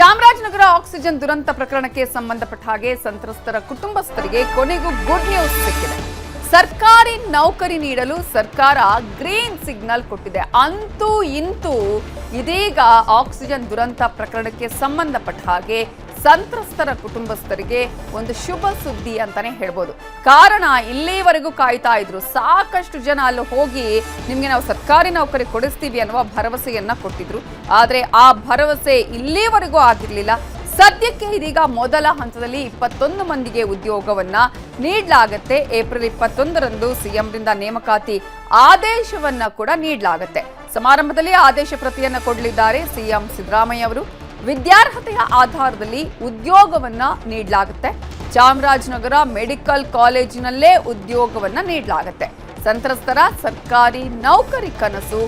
Chamarajanagar oxygen ದುರಂತ ಪ್ರಕರಣಕ್ಕೆ ಸಂಬಂಧಪಟ್ಟ ಹಾಗೆ ಸಂತ್ರಸ್ತರ ಕುಟುಂಬಸ್ಥರಿಗೆ ಕೊನೆಗೂ ಗುಡ್ ನ್ಯೂಸ್ ಸಿಕ್ಕಿದೆ. ಸರ್ಕಾರಿ ನೌಕರಿ ನೀಡಲು ಸರ್ಕಾರ ಗ್ರೀನ್ ಸಿಗ್ನಲ್ ಕೊಟ್ಟಿದೆ. ಅಂತೂ ಇಂತೂ ಇದೀಗ ಆಕ್ಸಿಜನ್ ದುರಂತ ಪ್ರಕರಣಕ್ಕೆ ಸಂಬಂಧಪಟ್ಟ ಹಾಗೆ ಸಂತ್ರಸ್ತರ ಕುಟುಂಬಸ್ಥರಿಗೆ ಒಂದು ಶುಭ ಸುದ್ದಿ ಅಂತಾನೆ ಹೇಳ್ಬೋದು. ಕಾರಣ ಇಲ್ಲಿವರೆಗೂ ಕಾಯ್ತಾ ಇದ್ರು. ಸಾಕಷ್ಟು ಜನ ಅಲ್ಲಿ ಹೋಗಿ ನಿಮ್ಗೆ ನಾವು ಸರ್ಕಾರಿ ನೌಕರಿ ಕೊಡಿಸ್ತೀವಿ ಅನ್ನುವ ಭರವಸೆಯನ್ನ ಕೊಟ್ಟಿದ್ರು. ಆದ್ರೆ ಆ ಭರವಸೆ ಇಲ್ಲಿವರೆಗೂ ಆಗಿರ್ಲಿಲ್ಲ. ಸದ್ಯಕ್ಕೆ ಇದೀಗ ಮೊದಲ ಹಂತದಲ್ಲಿ 21 ಮಂದಿಗೆ ಉದ್ಯೋಗವನ್ನ ನೀಡಲಾಗುತ್ತೆ. ಏಪ್ರಿಲ್ 21ರಂದು ಸಿಎಂರಿಂದ ನೇಮಕಾತಿ ಆದೇಶವನ್ನ ಕೂಡ ನೀಡಲಾಗುತ್ತೆ. ಸಮಾರಂಭದಲ್ಲಿ ಆದೇಶ ಪ್ರತಿಯನ್ನ ಕೊಡಲಿದ್ದಾರೆ ಸಿಎಂ ಸಿದ್ದರಾಮಯ್ಯ ಅವರು. ವಿದ್ಯಾರ್ಹತೆಯ ಆಧಾರದಲ್ಲಿ ಉದ್ಯೋಗವನ್ನ ನೀಡಲಾಗುತ್ತೆ. ಚಾಮರಾಜನಗರ ಮೆಡಿಕಲ್ ಕಾಲೇಜಿನಲ್ಲೇ ಉದ್ಯೋಗವನ್ನ ನೀಡಲಾಗುತ್ತೆ. ಸಂತ್ರಸ್ತರ ಸರ್ಕಾರಿ ನೌಕರಿ ಕನಸು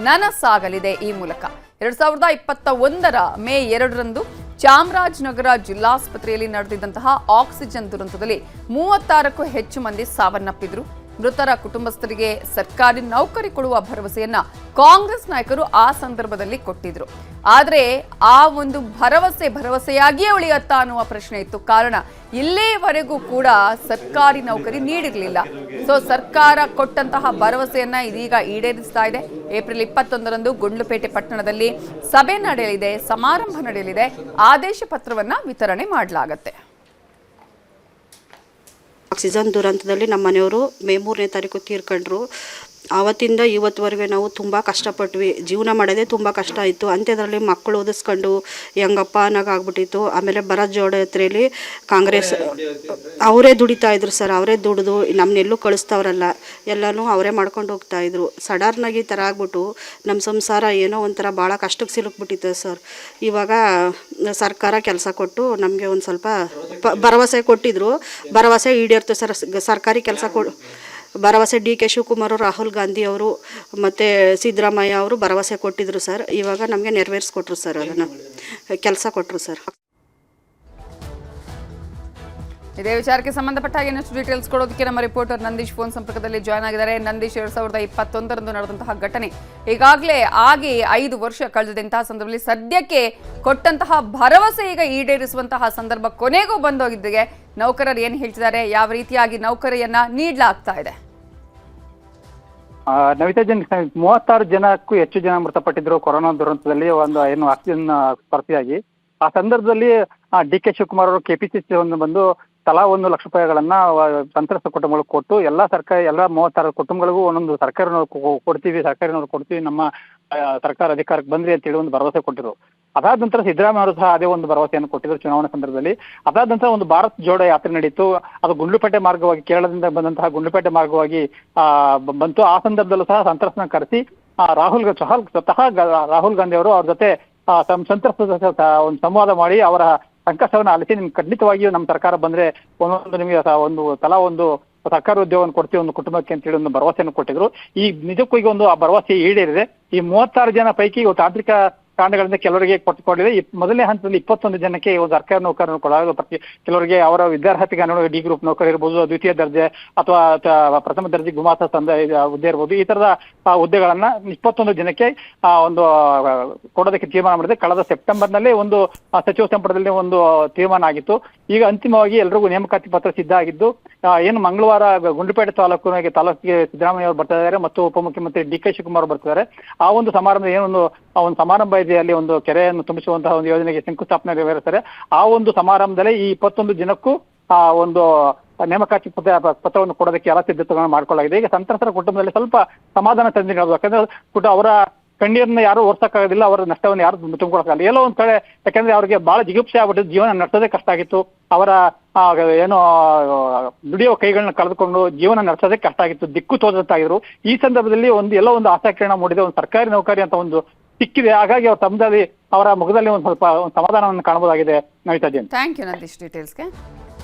ನನಸಾಗಲಿದೆ ಈ ಮೂಲಕ. 2021ರ ಮೇ 2ರಂದು ಚಾಮರಾಜನಗರ ಜಿಲ್ಲಾಸ್ಪತ್ರೆಯಲ್ಲಿ ನಡೆದಿದ್ದಂತಹ ಆಕ್ಸಿಜನ್ ದುರಂತದಲ್ಲಿ 36ಕ್ಕೂ ಹೆಚ್ಚು ಮಂದಿ ಸಾವನ್ನಪ್ಪಿದ್ರು. ಮೃತರ ಕುಟುಂಬಸ್ಥರಿಗೆ ಸರ್ಕಾರಿ ನೌಕರಿ ಕೊಡುವ ಭರವಸೆಯನ್ನ ಕಾಂಗ್ರೆಸ್ ನಾಯಕರು ಆ ಸಂದರ್ಭದಲ್ಲಿ ಕೊಟ್ಟಿದ್ರು. ಆದ್ರೆ ಆ ಒಂದು ಭರವಸೆಯಾಗಿಯೇ ಉಳಿಯತ್ತಾ ಅನ್ನುವ ಪ್ರಶ್ನೆ ಇತ್ತು. ಕಾರಣ ಇಲ್ಲಿವರೆಗೂ ಕೂಡ ಸರ್ಕಾರಿ ನೌಕರಿ ನೀಡಿರಲಿಲ್ಲ. ಸೊ ಸರ್ಕಾರ ಕೊಟ್ಟಂತಹ ಭರವಸೆಯನ್ನ ಇದೀಗ ಈಡೇರಿಸ್ತಾ ಇದೆ. ಏಪ್ರಿಲ್ 21ರಂದು ಗುಂಡ್ಲುಪೇಟೆ ಪಟ್ಟಣದಲ್ಲಿ ಸಭೆ ನಡೆಯಲಿದೆ, ಸಮಾರಂಭ ನಡೆಯಲಿದೆ, ಆದೇಶ ಪತ್ರವನ್ನ ವಿತರಣೆ ಮಾಡಲಾಗುತ್ತೆ. ಆಕ್ಸಿಜನ್ ದುರಂತದಲ್ಲಿ ನಮ್ಮ ಮನೆಯವರು ಮೇ 3ನೇ ತಾರೀಕು ತೀರ್ಕೊಂಡ್ರು. ಆವತ್ತಿಂದ ಇವತ್ತುವರೆಗೆ ನಾವು ತುಂಬ ಕಷ್ಟಪಟ್ವಿ. ಜೀವನ ಮಾಡೋದೇ ತುಂಬ ಕಷ್ಟ ಆಯಿತು. ಅಂತ್ಯದಲ್ಲಿ ಮಕ್ಕಳು ಓದಿಸ್ಕೊಂಡು ಹೆಂಗಪ್ಪ ಅನ್ನೋಕ್ಕಾಗ್ಬಿಟ್ಟಿತ್ತು. ಆಮೇಲೆ ಭರತ್ ಜೋಡ ಯಾತ್ರೆಯಲ್ಲಿ ಕಾಂಗ್ರೆಸ್ ಅವರೇ ದುಡಿತಾ ಇದ್ರು ಸರ್. ಅವರೇ ದುಡಿದು ನಮ್ಮನ್ನೆಲ್ಲೂ ಕಳಿಸ್ತವ್ರಲ್ಲ, ಎಲ್ಲನೂ ಅವರೇ ಮಾಡ್ಕೊಂಡು ಹೋಗ್ತಾಯಿದ್ರು. ಸಡನ್ನಾಗಿ ಈ ಥರ ಆಗ್ಬಿಟ್ಟು ನಮ್ಮ ಸಂಸಾರ ಏನೋ ಒಂಥರ ಭಾಳ ಕಷ್ಟಕ್ಕೆ ಸಿಲುಕ್ಬಿಟ್ಟಿತ್ತು ಸರ್. ಇವಾಗ ಸರ್ಕಾರ ಕೆಲಸ ಕೊಟ್ಟು ನಮಗೆ ಒಂದು ಸ್ವಲ್ಪ ಭರವಸೆ ಕೊಟ್ಟಿದ್ರು. ಭರವಸೆ ಈಡೇರ್ತು ಸರ್. ಸರ್ಕಾರಿ ಕೆಲಸ ಭರವಸೆ ಡಿ.ಕೆ. ಶಿವಕುಮಾರ್, ರಾಹುಲ್ ಗಾಂಧಿ ಅವರು ಮತ್ತು ಸಿದ್ದರಾಮಯ್ಯ ಅವರು ಭರವಸೆ ಕೊಟ್ಟಿದ್ರು ಸರ್. ಇವಾಗ ನಮಗೆ ನೆರವೇರಿಸ್ಕೊಟ್ರು ಸರ್. ಅದನ್ನು ಕೆಲಸ ಕೊಟ್ಟರು ಸರ್. ಇದೇ ವಿಚಾರಕ್ಕೆ ಸಂಬಂಧಪಟ್ಟ ಹಾಗೆ ಇನ್ನಷ್ಟು ಡೀಟೇಲ್ಸ್ ಕೊಡೋದಕ್ಕೆ ನಮ್ಮ ರಿಪೋರ್ಟರ್ ನಂದೀಶ್ ಫೋನ್ ಸಂಪರ್ಕದಲ್ಲಿ ಜಾಯ್ನ್ ಆಗಿದ್ದಾರೆ. ನಂದೀಶ್, 2021ರಂದು ನಡೆದಂತಹ ಘಟನೆ ಈಗಾಗಲೇ ಆಗಿ 5 ವರ್ಷ ಕಳೆದಂತಹ ಸಂದರ್ಭದಲ್ಲಿ ಸದ್ಯಕ್ಕೆ ಕೊಟ್ಟಂತಹ ಭರವಸೆ ಈಗ ಈಡೇರಿಸುವಂತಹ ಸಂದರ್ಭ ಕೊನೆಗೂ ಬಂದೋಗಿದ್ದಿಗೆ ನೌಕರರು ಏನು ಹೇಳ್ತಿದ್ದಾರೆ, ಯಾವ ರೀತಿಯಾಗಿ ನೌಕರಿಯನ್ನ ನೀಡಲಾಗ್ತಾ ಇದೆ? ನವಿತಾ ಜನ್, 36 ಜನಕ್ಕೂ ಹೆಚ್ಚು ಜನ ಮೃತಪಟ್ಟಿದ್ರು ಕೊರೋನಾ ದುರಂತದಲ್ಲಿ. ಏನು ಆಕ್ಸಿಜನ್ ಕೊರತೆಯಾಗಿ ಆ ಸಂದರ್ಭದಲ್ಲಿ ಡಿ.ಕೆ. ಶಿವಕುಮಾರ್ ಅವರು ಕೆಪಿಸಿಸಿ ಬಂದು ತಲಾ 1 ಲಕ್ಷ ರೂಪಾಯಿಗಳನ್ನ ಸಂತ್ರಸ್ತ ಕುಟುಂಬಗಳಿಗೆ ಕೊಟ್ಟು ಎಲ್ಲ 36 ಕುಟುಂಬಗಳಿಗೂ ಒಂದೊಂದು ಸರ್ಕಾರಿ ಕೊಡ್ತೀವಿ, ನಮ್ಮ ಸರ್ಕಾರ ಅಧಿಕಾರಕ್ಕೆ ಬಂದ್ರಿ ಅಂತೇಳಿ ಒಂದು ಭರವಸೆ ಕೊಟ್ಟಿದ್ರು. ಅದಾದ ನಂತರ ಸಿದ್ದರಾಮಯ್ಯ ಅವರು ಸಹ ಅದೇ ಒಂದು ಭರವಸೆಯನ್ನು ಕೊಟ್ಟಿದ್ರು ಚುನಾವಣಾ ಸಂದರ್ಭದಲ್ಲಿ. ಅದಾದ ನಂತರ ಒಂದು ಭಾರತ್ ಜೋಡೋ ಯಾತ್ರೆ ನಡೀತು. ಅದು ಗುಂಡ್ಲುಪೇಟೆ ಮಾರ್ಗವಾಗಿ, ಕೇರಳದಿಂದ ಬಂದಂತಹ ಗುಂಡ್ಲುಪೇಟೆ ಮಾರ್ಗವಾಗಿ ಬಂತು. ಆ ಸಂದರ್ಭದಲ್ಲೂ ಸಹ ಸಂತ್ರಸ್ತನ ಕರೆಸಿ ಸ್ವತಃ ರಾಹುಲ್ ಗಾಂಧಿ ಅವರು ಅವ್ರ ಜೊತೆ ಸಂತ್ರಸ್ತ ಒಂದು ಸಂವಾದ ಮಾಡಿ ಅವರ ಸಂಕಷ್ಟವನ್ನು ಆಲಿಸಿ, ನಿಮ್ಗೆ ಖಂಡಿತವಾಗಿಯೂ ನಮ್ಮ ಸರ್ಕಾರ ಬಂದ್ರೆ ನಿಮಗೆ ತಲಾ ಒಂದು ಸರ್ಕಾರಿ ಉದ್ಯೋಗವನ್ನು ಕೊಡ್ತೀವಿ ಒಂದು ಕುಟುಂಬಕ್ಕೆ ಅಂತೇಳಿ ಒಂದು ಭರವಸೆಯನ್ನು ಕೊಟ್ಟಿದ್ರು. ಈ ನಿಜಕ್ಕೂ ಈಗ ಆ ಭರವಸೆ ಈಡೇರಿದೆ. ಈ 36 ಜನ ಪೈಕಿ ತಾಂತ್ರಿಕ ಕಾರಣಗಳಿಂದ ಕೆಲವರಿಗೆ ಕೊಟ್ಟುಕೊಂಡಿದೆ. ಮೊದಲನೇ ಹಂತದಲ್ಲಿ 21 ಜನಕ್ಕೆ ಒಂದು ಸರ್ಕಾರಿ ನೌಕರನ್ನು ಕೊಡಲಾಗಿದೆ. ಕೆಲವರಿಗೆ ಅವರ ವಿದ್ಯಾರ್ಹತೆಗೆ ಅನುಗುಣ ಡಿ ಗ್ರೂಪ್ ನೌಕರಿ ಇರ್ಬೋದು, ದ್ವಿತೀಯ ದರ್ಜೆ ಅಥವಾ ಪ್ರಥಮ ದರ್ಜೆ ಗುಮಾಸ ಹುದ್ದೆ ಇರ್ಬೋದು. ಈ ತರದ ಹುದ್ದೆಗಳನ್ನ 21 ಜನಕ್ಕೆ ಒಂದು ಕೊಡೋದಕ್ಕೆ ತೀರ್ಮಾನ ಮಾಡಿದೆ. ಕಳೆದ ಸೆಪ್ಟೆಂಬರ್ನಲ್ಲಿ ಒಂದು ಸಚಿವ ಸಂಪುಟದಲ್ಲಿ ಒಂದು ತೀರ್ಮಾನ ಆಗಿತ್ತು. ಈಗ ಅಂತಿಮವಾಗಿ ಎಲ್ರಿಗೂ ನೇಮಕಾತಿ ಪತ್ರ ಸಿದ್ಧ ಆಗಿದ್ದು, ಏನು ಮಂಗಳವಾರ ಗುಂಡ್ಲುಪೇಟೆ ತಾಲೂಕಿಗೆ ಸಿದ್ದರಾಮಯ್ಯ ಅವರು ಬರ್ತಾ ಇದ್ದಾರೆ ಮತ್ತು ಉಪಮುಖ್ಯಮಂತ್ರಿ ಡಿ.ಕೆ. ಶಿವಕುಮಾರ್ ಬರ್ತಿದ್ದಾರೆ. ಆ ಒಂದು ಸಮಾರಂಭ ಒಂದು ಸಮಾರಂಭ ಇದೆ, ಅಲ್ಲಿ ಒಂದು ಕೆರೆಯನ್ನು ತುಂಬಿಸುವಂತಹ ಒಂದು ಯೋಜನೆಗೆ ಶಂಕುಸ್ಥಾಪನೆ ನೆರವೇರಿಸ್ತಾರೆ. ಆ ಒಂದು ಸಮಾರಂಭದಲ್ಲಿ ಈ 21 ಜನಕ್ಕೂ ಒಂದು ನೇಮಕಾತಿ ಪತ್ರವನ್ನು ಕೊಡೋದಕ್ಕೆ ಎಲ್ಲ ಸಿದ್ಧತೆಗಳನ್ನು ಮಾಡ್ಕೊಳ್ಳಲಾಗಿದೆ. ಈಗ ಸಂತ್ರಸ್ತರ ಕುಟುಂಬದಲ್ಲಿ ಸ್ವಲ್ಪ ಸಮಾಧಾನ ತಂದು ಹೇಳೋದು. ಯಾಕಂದ್ರೆ ಅವರ ಕಣ್ಣೀರನ್ನ ಯಾರು ಓರ್ಸಕ್ಕಾಗೋದಿಲ್ಲ, ಅವರ ನಷ್ಟವನ್ನು ಯಾರು ತುಂಬಿಕೊಡಕ್ಕಾಗಲ್ಲ. ಎಲ್ಲೋ ಒಂದ್ ಕಡೆ ಯಾಕಂದ್ರೆ ಅವ್ರಿಗೆ ಬಹಳ ಜಿಗುಪ್ಸೆ ಆಗ್ಬಿಟ್ಟು ಜೀವನ ನಡೆಸೋದೇ ಕಷ್ಟ ಆಗಿತ್ತು. ಅವರ ಏನೋ ದುಡಿಯೋ ಕೈಗಳನ್ನ ಕಳೆದುಕೊಂಡು ಜೀವನ ನಡೆಸೋದೇ ಕಷ್ಟ ಆಗಿತ್ತು, ದಿಕ್ಕು ತೋದಂತಾಗಿದ್ರು. ಈ ಸಂದರ್ಭದಲ್ಲಿ ಎಲ್ಲೋ ಒಂದು ಆಶಾಕಿರಣ ಮೂಡಿದೆ. ಒಂದು ಸರ್ಕಾರಿ ನೌಕರಿ ಅಂತ ಒಂದು ಸಿಕ್ಕಿದೆ. ಹಾಗಾಗಿ ಅವ್ರ ತಮ್ಮದಲ್ಲಿ ಅವರ ಮುಖದಲ್ಲಿ ಒಂದು ಸ್ವಲ್ಪ ಸಮಾಧಾನವನ್ನು ಕಾಣಬಹುದಾಗಿದೆ. ನವಿತಾ ಜೈನ್. Thank you Nandish ಡೀಟೇಲ್ಸ್ಗೆ.